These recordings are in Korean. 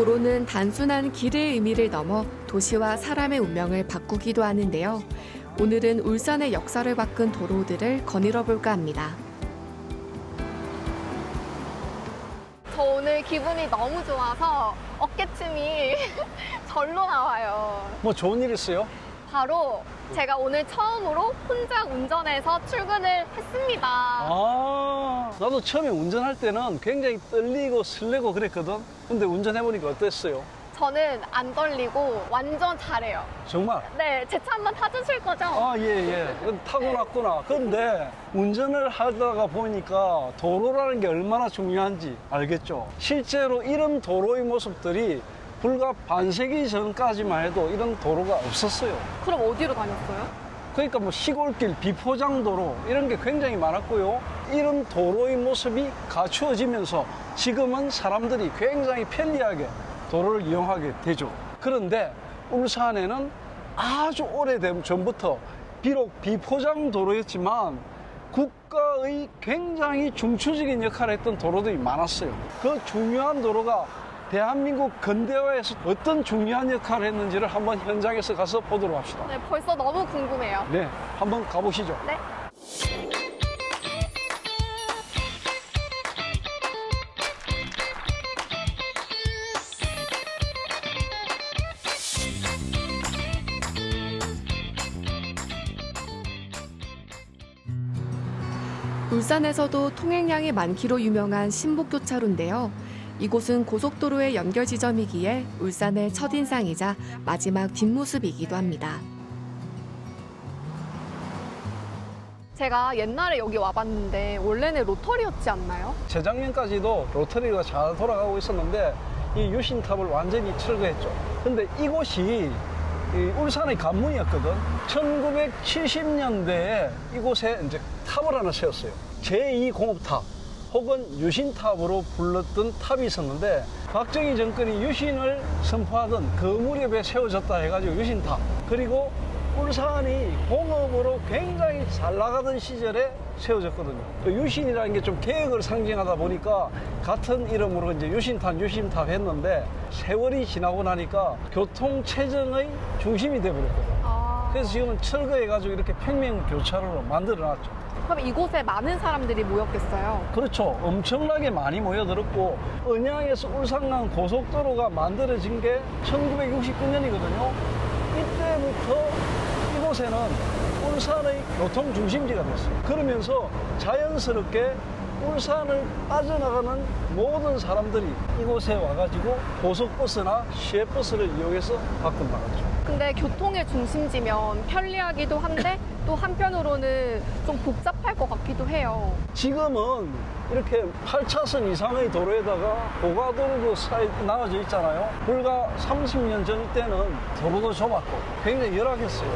도로는 단순한 길의 의미를 넘어 도시와 사람의 운명을 바꾸기도 하는데요. 오늘은 울산의 역사를 바꾼 도로들을 거닐어 볼까 합니다. 저 오늘 기분이 너무 좋아서 어깨춤이 절로 나와요. 뭐 좋은 일 있어요? 바로 제가 오늘 처음으로 혼자 운전해서 출근을 했습니다. 나도 처음에 운전할 때는 굉장히 떨리고 설레고 그랬거든. 근데 운전해보니까 어땠어요? 저는 안 떨리고 완전 잘해요. 정말? 네, 제 차 한번 타주실 거죠? 예. 타고났구나. 근데 운전을 하다가 보니까 도로라는 게 얼마나 중요한지 알겠죠? 실제로 이런 도로의 모습들이 불과 반세기 전까지만 해도 이런 도로가 없었어요. 그럼 어디로 다녔어요? 그러니까 뭐 시골길, 비포장도로 이런 게 굉장히 많았고요. 이런 도로의 모습이 갖추어지면서 지금은 사람들이 굉장히 편리하게 도로를 이용하게 되죠. 그런데 울산에는 아주 오래된 전부터 비록 비포장도로였지만 국가의 굉장히 중추적인 역할을 했던 도로들이 많았어요. 그 중요한 도로가 대한민국 근대화에서 어떤 중요한 역할을 했는지를 한번 현장에서 가서 보도록 합시다. 네, 벌써 너무 궁금해요. 네, 한번 가보시죠. 네. 울산에서도 통행량이 많기로 유명한 신북교차로인데요. 이곳은 고속도로의 연결 지점이기에 울산의 첫인상이자 마지막 뒷모습이기도 합니다. 제가 옛날에 여기 와봤는데 원래는 로터리였지 않나요? 재작년까지도 로터리가 잘 돌아가고 있었는데 이 유신탑을 완전히 철거했죠. 근데 이곳이 이 울산의 관문이었거든. 1970년대에 이곳에 이제 탑을 하나 세웠어요. 제2공업탑 혹은 유신탑으로 불렀던 탑이 있었는데 박정희 정권이 유신을 선포하던 그 무렵에 세워졌다 해가지고 유신탑. 그리고 울산이 공업으로 굉장히 잘 나가던 시절에 세워졌거든요. 그 유신이라는 게 좀 개혁을 상징하다 보니까 같은 이름으로 이제 유신탑 했는데 세월이 지나고 나니까 교통 체증의 중심이 돼버렸거든요. 그래서 지금은 철거해가지고 이렇게 평면교차로로 만들어놨죠. 그럼 이곳에 많은 사람들이 모였겠어요? 그렇죠. 엄청나게 많이 모여들었고 언양에서 울산간 고속도로가 만들어진 게 1969년이거든요. 이때부터 이곳에는 울산의 교통 중심지가 됐어요. 그러면서 자연스럽게 울산을 빠져나가는 모든 사람들이 이곳에 와가지고 고속버스나 시외버스를 이용해서 밖으로 나갔죠. 근데 교통의 중심지면 편리하기도 한데 또 한편으로는 좀 복잡할 것 같기도 해요. 지금은 이렇게 8차선 이상의 도로에다가 고가도로도 나와져 있잖아요. 불과 30년 전 때는 도로도 좁았고 굉장히 열악했어요.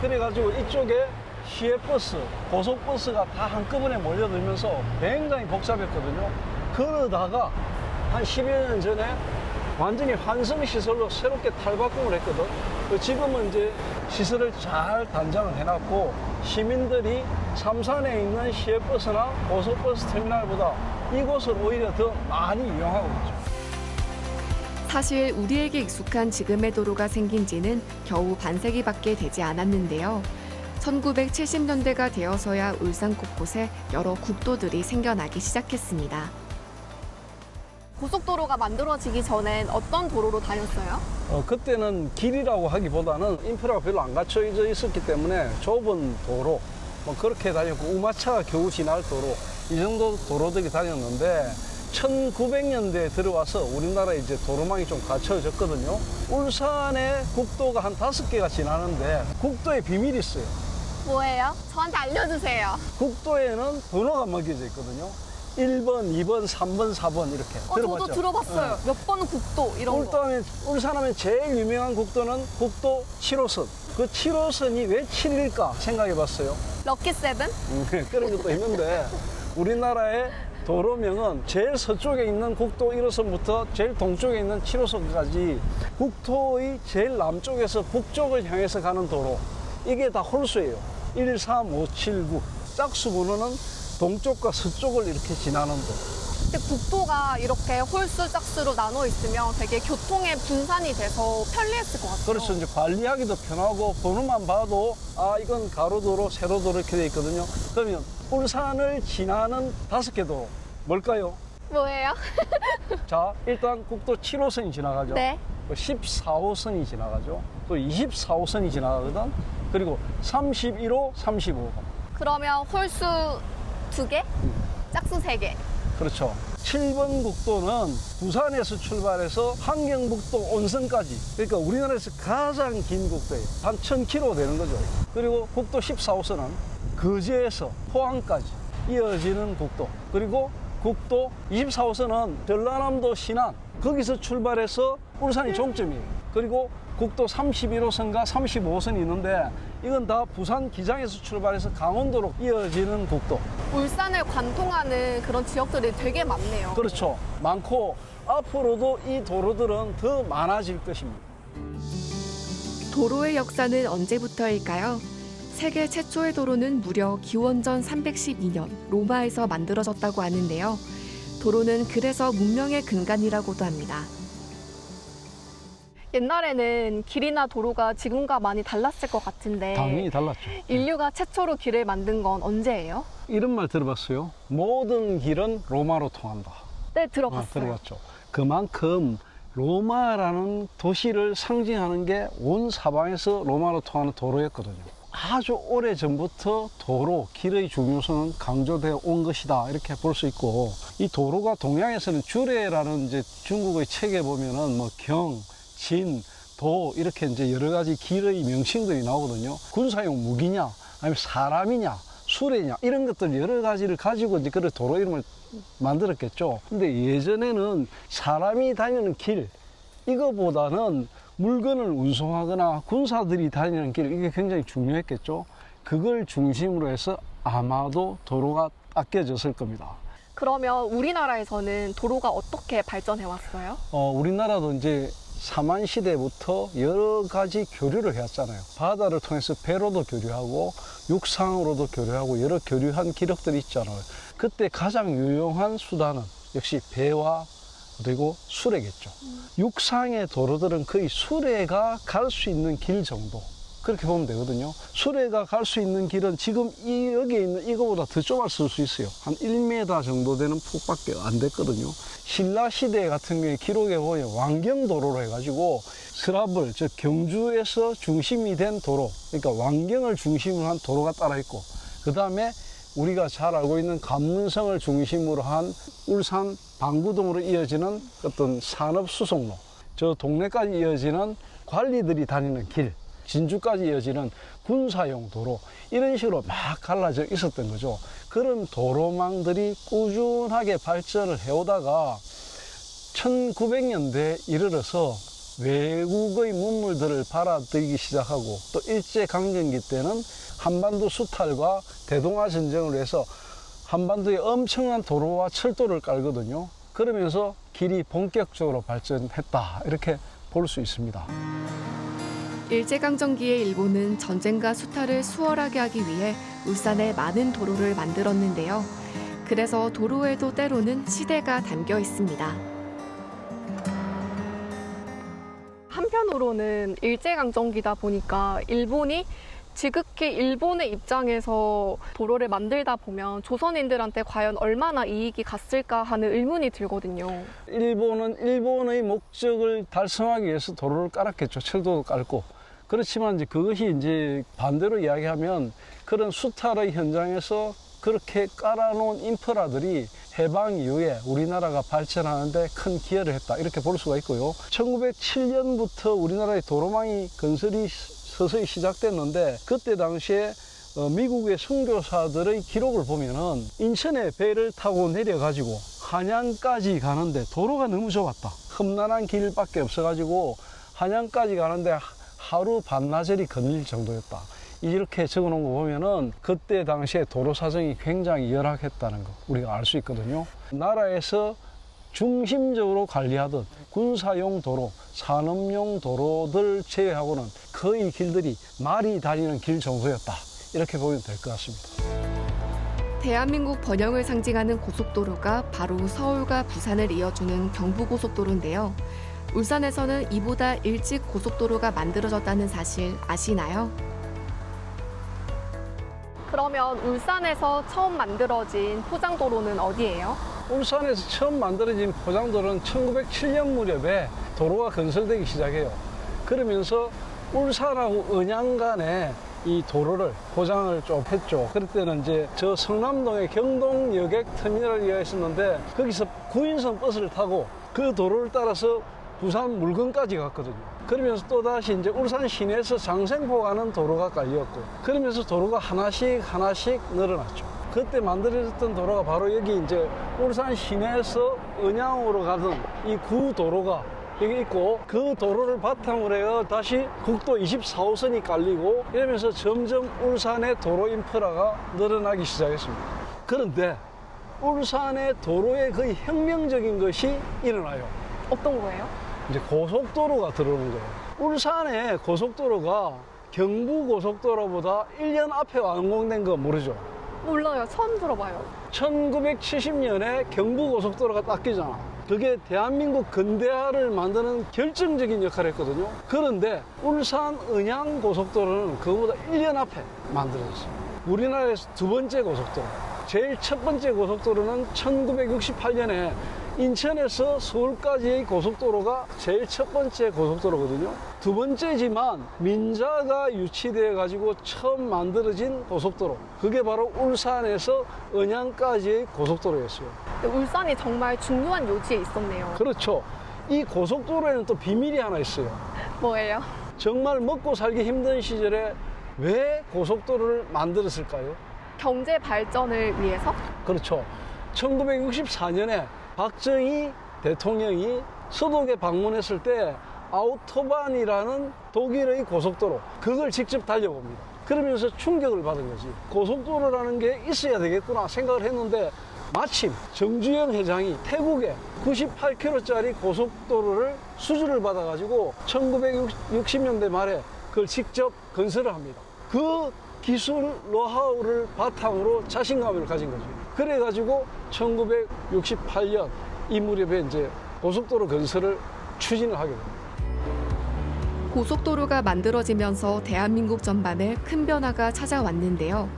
그래가지고 이쪽에 시외버스, 고속버스가 다 한꺼번에 몰려들면서 굉장히 복잡했거든요. 그러다가 한 10여 년 전에 완전히 환승시설로 새롭게 탈바꿈을 했거든. 지금은 이제 시설을 잘 단장을 해놨고 시민들이 삼산에 있는 시외버스나 고속버스 터미널보다 이곳을 오히려 더 많이 이용하고 있죠. 사실 우리에게 익숙한 지금의 도로가 생긴 지는 겨우 반세기밖에 되지 않았는데요. 1970년대가 되어서야 울산 곳곳에 여러 국도들이 생겨나기 시작했습니다. 고속도로가 만들어지기 전엔 어떤 도로로 다녔어요? 그때는 길이라고 하기보다는 인프라가 별로 안 갖춰져 있었기 때문에 좁은 도로, 뭐 그렇게 다녔고 우마차가 겨우 지날 도로, 이 정도 도로들이 다녔는데 1900년대에 들어와서 우리나라에 이제 도로망이 좀 갖춰졌거든요. 울산에 국도가 한 5개가 지나는데 국도에 비밀이 있어요. 뭐예요? 저한테 알려주세요. 국도에는 번호가 먹여져 있거든요. 1번, 2번, 3번, 4번 이렇게. 들어봤죠? 저도 들어봤어요. 몇 번 국도 이런 거. 울산하면 제일 유명한 국도는 국도 7호선. 그 7호선이 왜 7일까 생각해 봤어요. 럭키 세븐? 그런 것도 있는데 우리나라의 도로명은 제일 서쪽에 있는 국도 1호선부터 제일 동쪽에 있는 7호선까지 국토의 제일 남쪽에서 북쪽을 향해서 가는 도로. 이게 다 홀수예요. 1, 3, 5, 7, 9. 짝수 번호는 동쪽과 서쪽을 이렇게 지나는 도로. 근데 국도가 이렇게 홀수 짝수로 나눠 있으면 되게 교통의 분산이 돼서 편리했을 것 같아요. 그래서 이제 관리하기도 편하고 번호만 봐도 아 이건 가로도로, 세로도로 이렇게 돼 있거든요. 그러면 울산을 지나는 5개 도로 뭘까요? 뭐예요? 자, 일단 국도 7호선이 지나가죠. 네. 14호선이 지나가죠. 또 24호선이 지나가거든. 그리고 31호, 35호. 그러면 홀수 2개, 짝수 3개. 그렇죠. 7번 국도는 부산에서 출발해서 함경북도 온선까지. 그러니까 우리나라에서 가장 긴 국도예요. 한 1000km 되는 거죠. 그리고 국도 14호선은 거제에서 포항까지 이어지는 국도. 그리고 국도 24호선은 전라남도 신안 거기서 출발해서 울산이 종점이에요. 그리고 국도 31호선과 35호선이 있는데 이건 다 부산 기장에서 출발해서 강원도로 이어지는 국도. 울산을 관통하는 그런 지역들이 되게 많네요. 그렇죠. 많고 앞으로도 이 도로들은 더 많아질 것입니다. 도로의 역사는 언제부터일까요? 세계 최초의 도로는 무려 기원전 312년 로마에서 만들어졌다고 하는데요. 도로는 그래서 문명의 근간이라고도 합니다. 옛날에는 길이나 도로가 지금과 많이 달랐을 것 같은데 당연히 달랐죠. 인류가 최초로 길을 만든 건 언제예요? 이런 말 들어봤어요? 모든 길은 로마로 통한다. 네, 들어봤어요. 들어봤죠. 그만큼 로마라는 도시를 상징하는 게 온 사방에서 로마로 통하는 도로였거든요. 아주 오래 전부터 도로, 길의 중요성은 강조되어 온 것이다 이렇게 볼 수 있고, 이 도로가 동양에서는 주례라는 이제 중국의 책에 보면은 뭐 경, 진, 도 이렇게 이제 여러 가지 길의 명칭들이 나오거든요. 군사용 무기냐, 아니면 사람이냐, 수레냐 이런 것들 여러 가지를 가지고 이제 그런 도로 이름을 만들었겠죠. 근데 예전에는 사람이 다니는 길 이거보다는 물건을 운송하거나 군사들이 다니는 길 이게 굉장히 중요했겠죠. 그걸 중심으로 해서 아마도 도로가 아껴졌을 겁니다. 그러면 우리나라에서는 도로가 어떻게 발전해 왔어요? 우리나라도 이제 삼한 시대부터 여러 가지 교류를 해왔잖아요. 바다를 통해서 배로도 교류하고 육상으로도 교류하고 여러 교류한 기록들이 있잖아요. 그때 가장 유용한 수단은 역시 배와 그리고 수레겠죠. 육상의 도로들은 거의 수레가 갈 수 있는 길 정도 그렇게 보면 되거든요. 수레가 갈 수 있는 길은 지금 여기에 있는 이거보다 더 좁았을 수 있어요. 한 1m 정도 되는 폭밖에 안 됐거든요. 신라 시대 같은 경우에 기록에 보면 왕경도로로 해가지고 서라벌, 즉 경주에서 중심이 된 도로, 그러니까 왕경을 중심으로 한 도로가 따라 있고, 그 다음에 우리가 잘 알고 있는 관문성을 중심으로 한 울산 방구동으로 이어지는 어떤 산업수송로, 저 동네까지 이어지는 관리들이 다니는 길, 진주까지 이어지는 군사용 도로, 이런 식으로 막 갈라져 있었던 거죠. 그런 도로망들이 꾸준하게 발전을 해오다가 1900년대에 이르러서 외국의 문물들을 받아들이기 시작하고, 또 일제강점기 때는 한반도 수탈과 대동아 전쟁을 위해서 한반도에 엄청난 도로와 철도를 깔거든요. 그러면서 길이 본격적으로 발전했다 이렇게 볼 수 있습니다. 일제강점기의 일본은 전쟁과 수탈을 수월하게 하기 위해 울산에 많은 도로를 만들었는데요. 그래서 도로에도 때로는 시대가 담겨 있습니다. 한편으로는 일제강점기다 보니까 일본이 지극히 일본의 입장에서 도로를 만들다 보면 조선인들한테 과연 얼마나 이익이 갔을까 하는 의문이 들거든요. 일본은 일본의 목적을 달성하기 위해서 도로를 깔았겠죠. 철도도 깔고. 그렇지만 이제 그것이 이제 반대로 이야기하면 그런 수탈의 현장에서 그렇게 깔아놓은 인프라들이 해방 이후에 우리나라가 발전하는데 큰 기여를 했다 이렇게 볼 수가 있고요. 1907년부터 우리나라의 도로망이 건설이 서서히 시작됐는데, 그때 당시에 미국의 선교사들의 기록을 보면은 인천에 배를 타고 내려가지고 한양까지 가는데 도로가 너무 좁았다. 험난한 길밖에 없어가지고 한양까지 가는데 하루 반나절이 걸릴 정도였다. 이렇게 적어놓은 거 보면은 그때 당시에 도로 사정이 굉장히 열악했다는 거 우리가 알 수 있거든요. 나라에서 중심적으로 관리하던 군사용 도로, 산업용 도로들 제외하고는 거의 길들이 말이 다니는 길 정도였다. 이렇게 보면 될 것 같습니다. 대한민국 번영을 상징하는 고속도로가 바로 서울과 부산을 이어주는 경부고속도로인데요. 울산에서는 이보다 일찍 고속도로가 만들어졌다는 사실 아시나요? 그러면 울산에서 처음 만들어진 포장도로는 어디예요? 울산에서 처음 만들어진 포장도로는 1907년 무렵에 도로가 건설되기 시작해요. 그러면서 울산하고 언양 간에 이 도로를 포장을 좀 했죠. 그럴 때는 이제 저 성남동의 경동 여객 터미널이가 있었는데 거기서 9인선 버스를 타고 그 도로를 따라서 부산 물건까지 갔거든요. 그러면서 또다시 이제 울산 시내에서 장생포 가는 도로가 깔렸고 그러면서 도로가 하나씩 늘어났죠. 그때 만들어졌던 도로가 바로 여기 이제 울산 시내에서 언양으로 가던 이 구도로가 여기 있고 그 도로를 바탕으로 해서 다시 국도 24호선이 깔리고 이러면서 점점 울산의 도로 인프라가 늘어나기 시작했습니다. 그런데 울산의 도로에 거의 혁명적인 것이 일어나요. 어떤 거예요? 이제 고속도로가 들어오는 거예요. 울산의 고속도로가 경부고속도로보다 1년 앞에 완공된 거 모르죠? 몰라요. 처음 들어봐요. 1970년에 경부고속도로가 딱 끼잖아. 그게 대한민국 근대화를 만드는 결정적인 역할을 했거든요. 그런데 울산 언양 고속도로는 그거보다 1년 앞에 만들어졌어요. 우리나라에서 두 번째 고속도로. 제일 첫 번째 고속도로는 1968년에 인천에서 서울까지의 고속도로가 제일 첫 번째 고속도로거든요. 두 번째지만 민자가 유치되어 가지고 처음 만들어진 고속도로. 그게 바로 울산에서 언양까지의 고속도로였어요. 울산이 정말 중요한 요지에 있었네요. 그렇죠. 이 고속도로에는 또 비밀이 하나 있어요. 뭐예요? 정말 먹고 살기 힘든 시절에 왜 고속도로를 만들었을까요? 경제 발전을 위해서? 그렇죠. 1964년에 박정희 대통령이 서독에 방문했을 때 아우토반이라는 독일의 고속도로 그걸 직접 달려봅니다. 그러면서 충격을 받은 거지. 고속도로라는 게 있어야 되겠구나 생각을 했는데 마침 정주영 회장이 태국에 98km짜리 고속도로를 수주를 받아가지고 1960년대 말에 그걸 직접 건설을 합니다. 그 기술 노하우를 바탕으로 자신감을 가진 거죠. 그래가지고 1968년 이 무렵에 이제 고속도로 건설을 추진을 하게 됩니다. 고속도로가 만들어지면서 대한민국 전반에 큰 변화가 찾아왔는데요.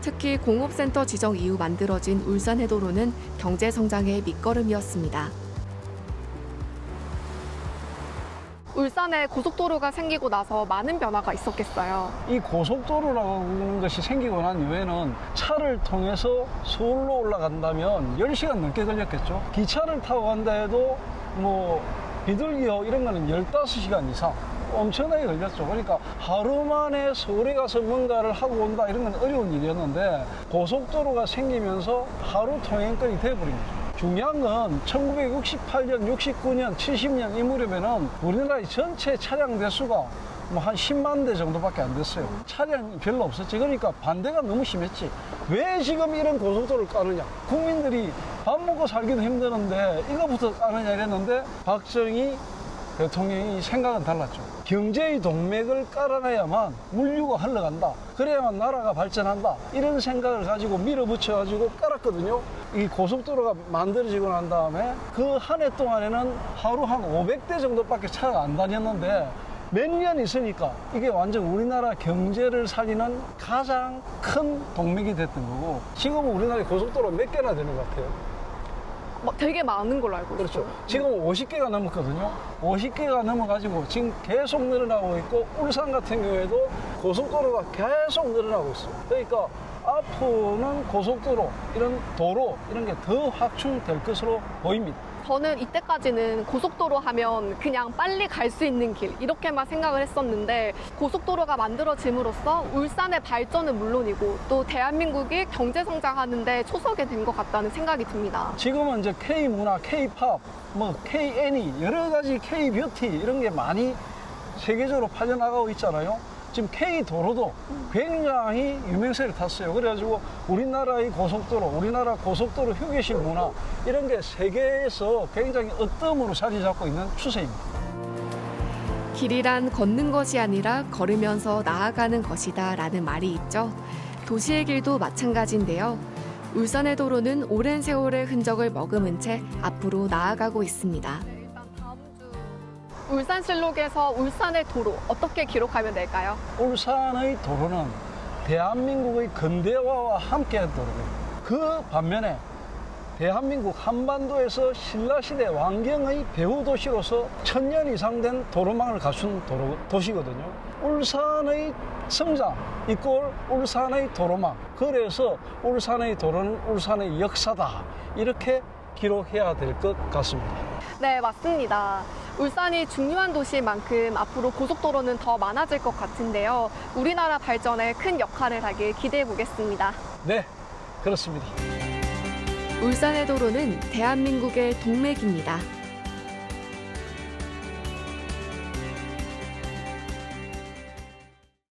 특히 공업센터 지정 이후 만들어진 울산해도로는 경제성장의 밑거름이었습니다. 울산에 고속도로가 생기고 나서 많은 변화가 있었겠어요. 이 고속도로라는 것이 생기고 난 이후에는 차를 통해서 서울로 올라간다면 10시간 넘게 걸렸겠죠. 기차를 타고 간다 해도 뭐 비둘기호 이런 거는 15시간 이상 엄청나게 걸렸죠. 그러니까 하루 만에 서울에 가서 뭔가를 하고 온다 이런 건 어려운 일이었는데 고속도로가 생기면서 하루 통행권이 돼버린 거죠. 중요한 건 1968년, 69년, 70년 이 무렵에는 우리나라의 전체 차량 대수가 뭐 한 10만 대 정도밖에 안 됐어요. 차량이 별로 없었지. 그러니까 반대가 너무 심했지. 왜 지금 이런 고속도로를 까느냐. 국민들이 밥 먹고 살기도 힘드는데 이거부터 까느냐 이랬는데 박정희 대통령이 생각은 달랐죠. 경제의 동맥을 깔아놔야만 물류가 흘러간다. 그래야만 나라가 발전한다. 이런 생각을 가지고 밀어붙여가지고 깔았거든요. 이 고속도로가 만들어지고 난 다음에 그 한 해 동안에는 하루 한 500대 정도밖에 차가 안 다녔는데 몇 년 있으니까 이게 완전 우리나라 경제를 살리는 가장 큰 동맥이 됐던 거고 지금은 우리나라에 고속도로 몇 개나 되는 것 같아요? 되게 많은 걸로 알고 있어요. 그렇죠. 지금 50개가 넘었거든요. 50개가 넘어가지고 지금 계속 늘어나고 있고 울산 같은 경우에도 고속도로가 계속 늘어나고 있어요. 그러니까 앞으로는 고속도로, 이런 도로 이런 게 더 확충될 것으로 보입니다. 저는 이때까지는 고속도로 하면 그냥 빨리 갈 수 있는 길 이렇게만 생각을 했었는데 고속도로가 만들어짐으로써 울산의 발전은 물론이고 또 대한민국이 경제성장하는 데 초석이 된 것 같다는 생각이 듭니다. 지금은 이제 K문화, K팝, 뭐 K-애니 여러 가지 K-뷰티 이런 게 많이 세계적으로 퍼져나가고 있잖아요. 지금 K도로도 굉장히 유명세를 탔어요. 그래가지고 우리나라의 고속도로, 우리나라 고속도로 휴게실 문화 이런 게 세계에서 굉장히 으뜸으로 자리 잡고 있는 추세입니다. 길이란 걷는 것이 아니라 걸으면서 나아가는 것이다 라는 말이 있죠. 도시의 길도 마찬가지인데요. 울산의 도로는 오랜 세월의 흔적을 머금은 채 앞으로 나아가고 있습니다. 일단 다음 주 울산실록에서 울산의 도로 어떻게 기록하면 될까요? 울산의 도로는 대한민국의 근대화와 함께한 도로입니다. 그 반면에 대한민국 한반도에서 신라시대 왕경의 배후 도시로서 1000년 이상 된 도로망을 갖춘 도시거든요. 울산의 성장 이꼴 울산의 도로망. 그래서 울산의 도로는 울산의 역사다. 이렇게 기록해야 될 것 같습니다. 네, 맞습니다. 울산이 중요한 도시인 만큼 앞으로 고속도로는 더 많아질 것 같은데요. 우리나라 발전에 큰 역할을 하길 기대해 보겠습니다. 네, 그렇습니다. 울산의 도로는 대한민국의 동맥입니다.